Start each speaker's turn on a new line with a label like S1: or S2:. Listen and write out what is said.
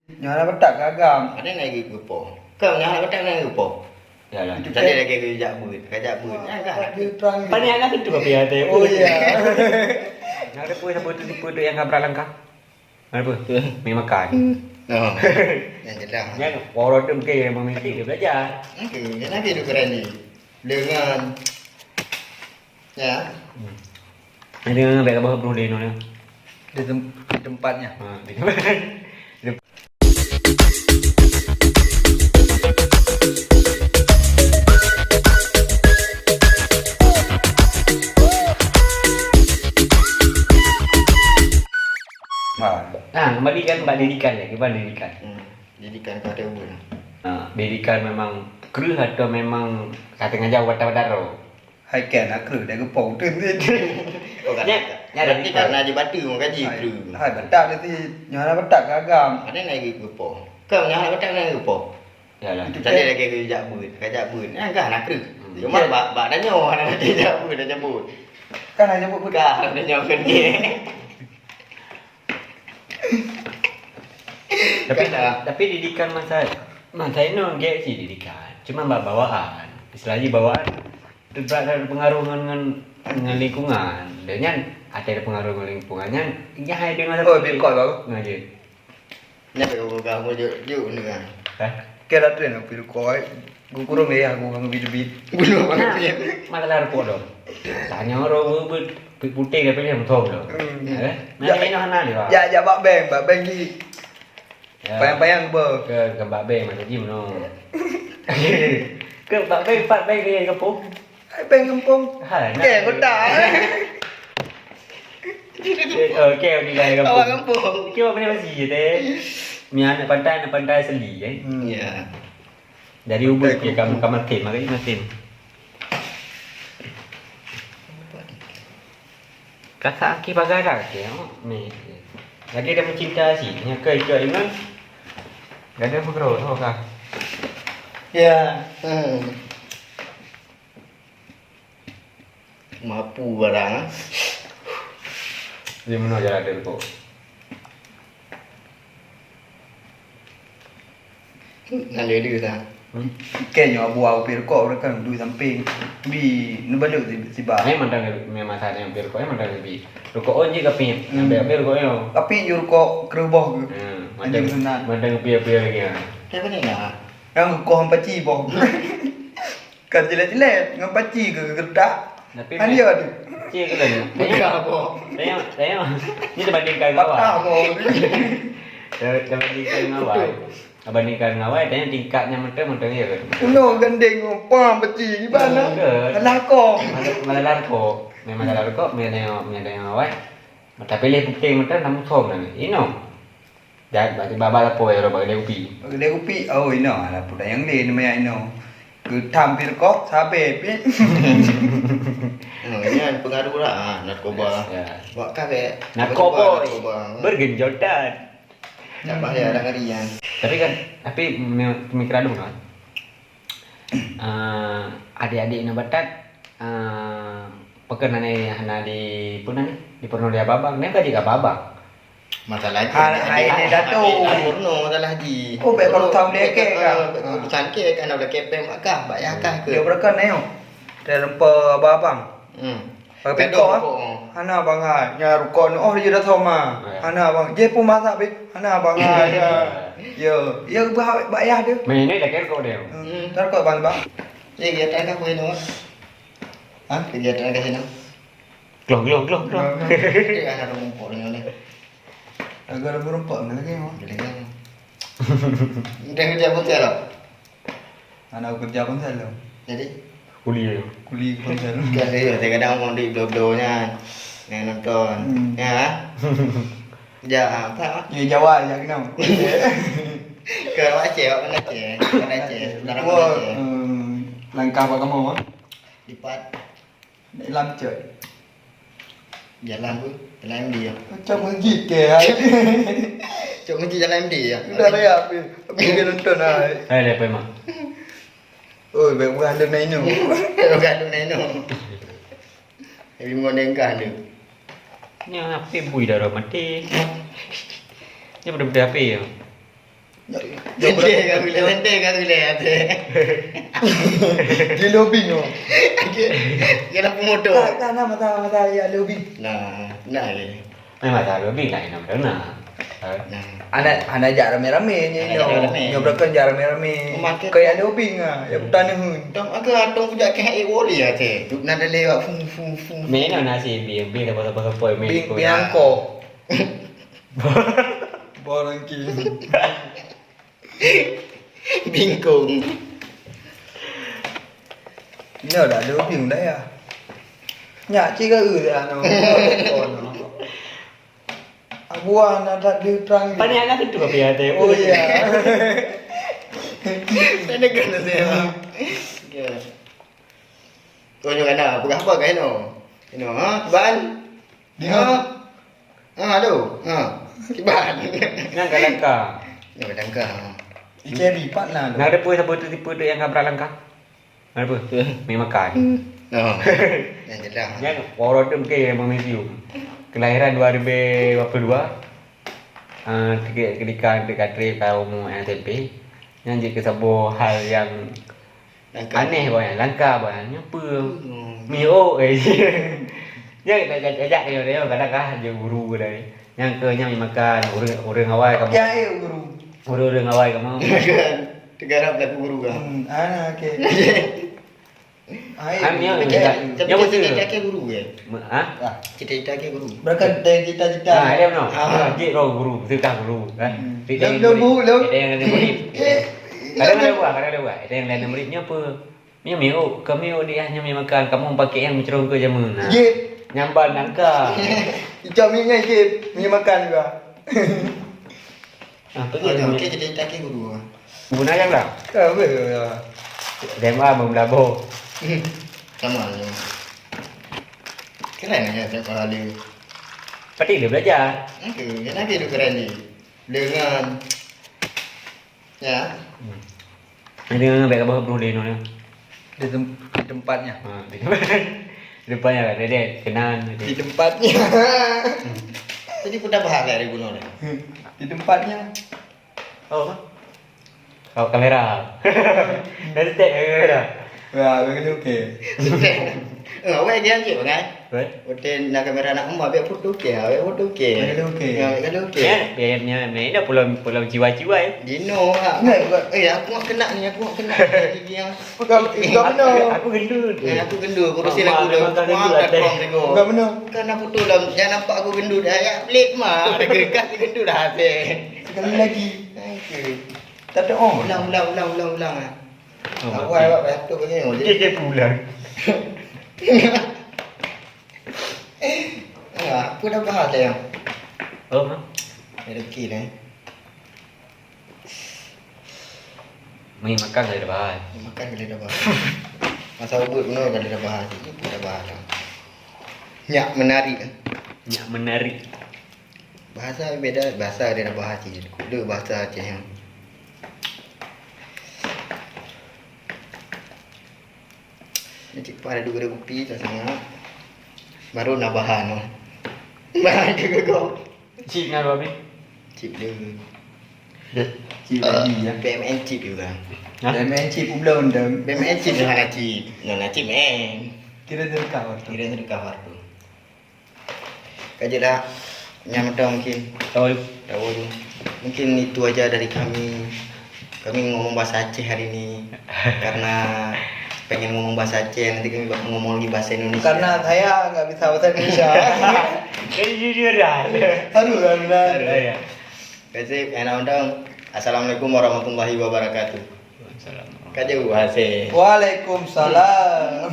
S1: Nyala petak gagam.
S2: Ada lagi gupo. Kau nyala petak lagi gupo.
S3: Yalah.
S2: Tadi lagi kejak but. Enggak.
S3: Pani anak itu apa ya teh?
S1: Oh iya.
S3: Ada pun sebut yang kabra langkah. Apa? Mi makan.
S2: Oh. Yang jelas.
S3: Yang orang tu mungkin memiliki dia belajar.
S2: Okey, jangan tidur keren ni. Dengan ya.
S3: Ini baik apa perlu dia ni?
S1: Di tempatnya.
S3: Kembalikan mbak didikan ya, gimana didikan?
S2: Didikan kau ada ubun.
S3: Didikan memang kru atau memang kata ngajau wadah-wadah.
S1: Hai ken nak kru dah gepong tu ni.
S2: Oh kan. Berarti karena di batu mau gaji kru.
S1: Hai petak nanti nyala petak gagam.
S2: Ada lagi gupo. Kau nyala petak lagi gupo.
S3: Yalah.
S2: Tadi lagi kejak but. Enggak nak kru. Cuma bak dah nyawa nak kejak but dah jemput.
S1: Kan hanya buat
S2: Bukan dah nyawa kan ni.
S3: Tapi didikan masa ini enggak sih didikan. Cuma bawaan. Istilahnya bawaan ada pengaruh dengan lingkungan. Dan ada pengaruh dengan lingkungannya. Ya hai dengan
S1: oh Bitcoin baru.
S3: Ngaji.
S2: Ni kau jauh ni kan.
S1: Kira tu nak Bitcoin. Gue kurang ya, gue nggak bid.
S2: Bunuh banget ya.
S3: Masalah repot dong. Tanya orang putih dia pilih yang tahu dong. Nah ini hana dia.
S1: Ya bak beng di. Bayang ber.
S3: Ke Mbak Beng macam Jim no. Ke Mbak Beng dia kampung.
S1: Hai beng kampung. Keng kota.
S3: Okey dia kampung.
S2: Awak kampung.
S3: Kau apa masih deh. Mian pandai seli eh.
S2: Ya.
S3: Dari ubud ke kamu makin makin. Kakak aki bagara ke ni. Lagi dia mencinta sih, nya ke ingat. Gak ada bergerak tau kah?
S1: Ya.
S2: Mampu barang.
S3: Dia mana jalan dia kok.
S2: Nak dia dah.
S1: Kenya buah Bitcoin kan du samping bi nubalik si ba.
S3: Memang masa yang Bitcoin memang lebih. Rokok onji kapin, ambil Bitcoin yo.
S1: Tapi jur kok kerubah ke.
S3: Madang pia lagi.
S2: Siapa ni nak?
S1: Yang kau hampaci boh. Kan jelas ngampaci ke gedak.
S3: Tapi
S1: dia ada.
S3: Cie ke dah.
S2: Bukan apa.
S3: Saya ni terbandingkan dengan awak.
S1: Patah boh.
S3: Terbandingkan dengan awak. Bandingkan dengan awak, tanya tingkatnya mentang ya ke?
S1: No gandeng pam peci gimana? Lako.
S3: Malah larko. Memang larko, menyadang awak. Mata pilih putih mentang namun som nanti. Ino. Dah berarti baba apa ya ro bagi upi.
S1: Bagi upi oh ino lah puda yang lain namanya ino. Ke tampil kok sabe pi.
S2: Ini pengaruh lah narkoba. Buat kafe.
S3: Narkoba. Bergenjotan.
S2: Tak bahaya ada ngerian.
S3: Tapi pemikiran dulu kan. Adik-adik nak batat pekerjaan ni hana di pun ni di pernah dia babang. Ni kan juga babang.
S2: Masalah
S1: ini datu.
S2: Purno masalah haji.
S1: Oh baik baru tahu dia ke kan.
S2: Pesan ke kan ada kepem akah bayar akah ke.
S1: Dia berkan ni yo. Dalam abang. Pakai kok. Hana bangai nya rukon oh dia dah tahu mah. Hana bang. Je pun masak be. Hana bangai ya. Ya bayar dia.
S3: Main ni dah kau dia.
S1: Tar kok bang bang.
S2: Kegiatan kau ini. Kegiatan kat sini.
S3: Glong.
S2: Dia ada rumput ni.
S1: Agak berempat lagi mah.
S2: Dia kerja pun tiada.
S1: Anak kerja pun salah.
S2: Jadi
S3: Kuliah.
S1: Kuli pun salah.
S2: Kadang-kadang mau di blog-blognya yang nonton. Ya. Ja apa?
S1: Ya Jawa ya kenal.
S2: Ke Aceh, mana Aceh? Mana Aceh? Dalam
S1: Wah,
S2: Aceh.
S1: langkah apa kamu mah?
S2: Lipat
S1: Lam chơi.
S2: jalan tu, jalan MD ya.
S1: Macam menggigit ke.
S2: Cuma jalan MD ya.
S1: Dah lah ya, pergi nonton ai.
S3: Ada apa emang?
S1: Oh, baik bukan ada main tu.
S2: Bukan tu neno. Tapi mengonengkan dia.
S3: Ni apa bui dah mati. Ni benda-benda apa ya?
S2: Lente kan boleh ada.
S1: Dia lobbying oh.
S2: Kena pemotor.
S1: Tak mata ya lobbying.
S2: Nah, benar ke?
S3: Memang tak lebih nak nak benar.
S2: Nah,
S1: Anak ajak rame-rame ni
S2: Anak ajak rame.
S1: Nyobrakan ajak rame-rame.
S2: Market.
S1: Kayak lobbying ah, ya bukan hun.
S2: tong agak tong punya ke wali ya teh. Duk nada lewat fu.
S3: Mana nasi bi dapat apa poi
S1: Bing
S3: ko.
S1: biangko. Borang ki.
S2: Bingkung.
S1: Ni dah lobbying dah ya. Nyak ci ka dah no. Abuan ada di terang.
S3: Pani anak itu apa ya teh?
S1: Oh iya.
S2: Ada kena saya. Ya. Kau juga nak bukan apa kan no? No, ha? Kiban.
S1: Dia.
S2: Aduh. Kiban.
S3: Nang kalangka.
S2: Ni dangka.
S1: Cherry partner.
S3: Nang ada pun siapa tipe tu yang kabrak langkah. Ada apa? Mi makan.
S2: No. Yang jelas.
S3: Yang orang tu mungkin memisiu. Kelahiran 2022. Ketika dekat trip kaum SMP. Yang jika sebuah hal yang aneh banyak langkah banyak apa mio dia ajak dia kadang-kadang je guru dia yang ke yang makan orang awal kamu
S1: Ya guru.
S3: orang awal kamu
S2: Tegarap nak guru kan.
S1: Anak ke.
S3: Amnya
S2: Tapi cita-cita ke guru ke?
S3: ha
S2: Cita-cita ke guru.
S1: Berkat dari cita-cita.
S3: dia no je guru suka guru kan dia yang ada murid kadang-kadang ada yang lain muridnya apa ni mio kami dia hanya makan kamu pakai yang mencerong ke jamu nah
S1: Ye,
S3: nyambal nangka
S1: ikan minyak ye, minyak makan juga.
S3: pergi
S2: Okey cita-cita ke guru.
S3: guna yang lah
S1: Apa?
S3: SMA memlabo
S2: Sama ni. Keren ya tak kali.
S3: pasti dia belajar
S2: Okey, kenapa dia keren ni? Dengan ya,
S3: dia ngambil apa perlu dia ni
S1: Di tempatnya.
S3: di depannya kan dia kenan
S1: Di tempatnya.
S2: tadi pun dah bahas dari guna ni.
S1: Di tempatnya.
S3: oh kamera dari tek kamera
S1: Wah, begitu okey.
S2: Awak dia je kan?
S3: right
S2: Hotel nak kamera nak rumah biar foto ke, awak foto ke.
S1: Kalau okey.
S2: Kalau okey.
S3: biayanya ni dah pulang jiwa-jiwa
S2: Dino hak. Aku nak kena ni, aku nak kena gigi yang.
S1: Bukan benar.
S3: aku gendut
S2: Aku gendut, kurusin
S3: Mak,
S2: aku dah.
S3: makan gendut
S2: Mak
S3: ada.
S2: platform tengok.
S1: Bukan benar.
S2: Kan apa tu lah, jangan nampak aku gendut dah. Ya, pelik mah. Ada kerkas gendut dah hasil.
S1: Sekali lagi.
S2: Okey.
S1: Tak ada on.
S2: Ulang. Awak batuk ni.
S3: dia pulang
S2: Aku dah bahas dah yang.
S3: oh
S2: Ada key ni.
S3: main makan dah bahas
S2: Makan kali dah bahas. Masa ubud pun kali dah bahas. Dah bahas dah. Nyak menarik.
S3: nyak menarik
S2: Bahasa beda, bahasa dia dah bahas je. Dia bahasa Aceh yang. Ni cik pada duk ada kopi tak sangat. Baru nak bahan no. Bahan ke kau?
S3: chip nak habis
S2: Chip dia.
S1: Cip lagi ya.
S2: BMN chip juga.
S1: Dan main cip pun belum dah.
S2: BMN chip dengan nak chip. Nak chip
S1: Kira terkau tu.
S2: Kira tu cover tu. Kaji dah nyam dah mungkin.
S3: tahu
S2: Tahu tu. Mungkin itu aja dari kami. Kami ngomong bahasa Aceh hari ini karena pengen ngomong bahasa Aceh, nanti kami ngomong lagi bahasa Indonesia.
S1: Karena saya nggak bisa bahasa Indonesia.
S3: jadi jujur dah
S1: Aduh, benar.
S3: ya
S2: Kasih enak undang. Assalamualaikum warahmatullahi wabarakatuh.
S3: Assalamualaikum
S2: Kaji bahasa.
S1: Waalaikumsalam.